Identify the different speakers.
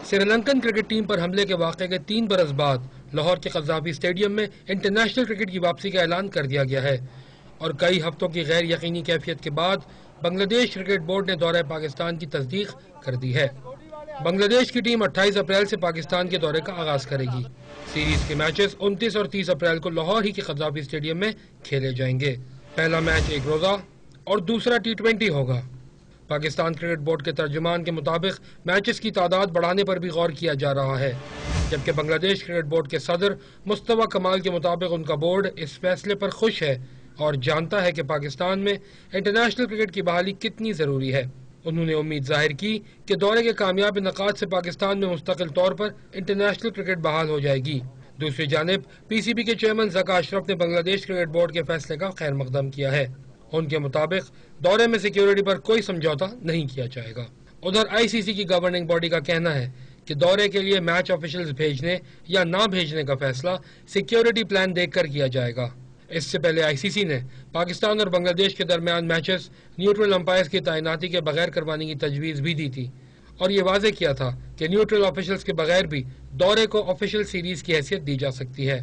Speaker 1: Sri Lankan cricket team پر حملے کے واقعے کے 3 برس بعد لاہور کے قذافی اسٹیڈیم میں انٹرنیشنل کرکٹ کی واپسی کا اعلان کر دیا گیا ہے اور کئی ہفتوں کی غیر یقینی کیفیت کے بعد بنگلہ دیش کرکٹ بورڈ نے دورہ پاکستان کی تصدیق کر دی ہے۔ بنگلہ دیش کی ٹیم 28 اپریل سے پاکستان کے دورے کا آغاز کرے گی۔ سیریز کے میچز 29 اور 30 اپریل کو لاہور ہی کے قذافی اسٹیڈیم میں کھیلے جائیں گے۔ پہلا میچ 1 روزہ اور دوسرا T20 ہوگا۔ پاکستان کرکٹ بورڈ کے ترجمان کے مطابق میچز کی تعداد بڑھانے پر بھی غور کیا جا رہا ہے، جبکہ بنگلہ دیش کرکٹ بورڈ کے صدر مصطفیٰ کمال کے مطابق ان کا بورڈ اس فیصلے پر خوش ہے اور جانتا ہے کہ پاکستان میں انٹرنیشنل کرکٹ کی بحالی کتنی ضروری ہے۔ انہوں نے امید ظاہر کی کہ دورے کے کامیاب انعقاد سے پاکستان میں مستقل طور پر انٹرنیشنل کرکٹ بحال ہو جائے گی۔ دوسری جانب PCB کے چیئرمین زکا اشرف نے بنگلہ دیش کرکٹ بورڈ کے فیصلے کا خیر مقدم کیا ہے۔ ان کے مطابق دورے میں سیکیورٹی پر کوئی سمجھوتا نہیں کیا جائے گا۔ ادھر ICC کی گورننگ باڈی کا کہنا ہے کہ دورے کے لیے میچ آفیشلز بھیجنے یا نہ بھیجنے کا فیصلہ سیکیورٹی پلان دیکھ کر کیا جائے گا۔ اس سے پہلے ICC نے پاکستان اور بنگلہ دیش کے درمیان میچز نیوٹرل امپائرز کی تعیناتی کے بغیر کروانے کی تجویز بھی دی تھی اور یہ واضح کیا تھا کہ نیوٹرل آفیشلز کے بغیر بھی دورے کو آفیشل سیریز کی حیثیت دی جا سکتی ہے۔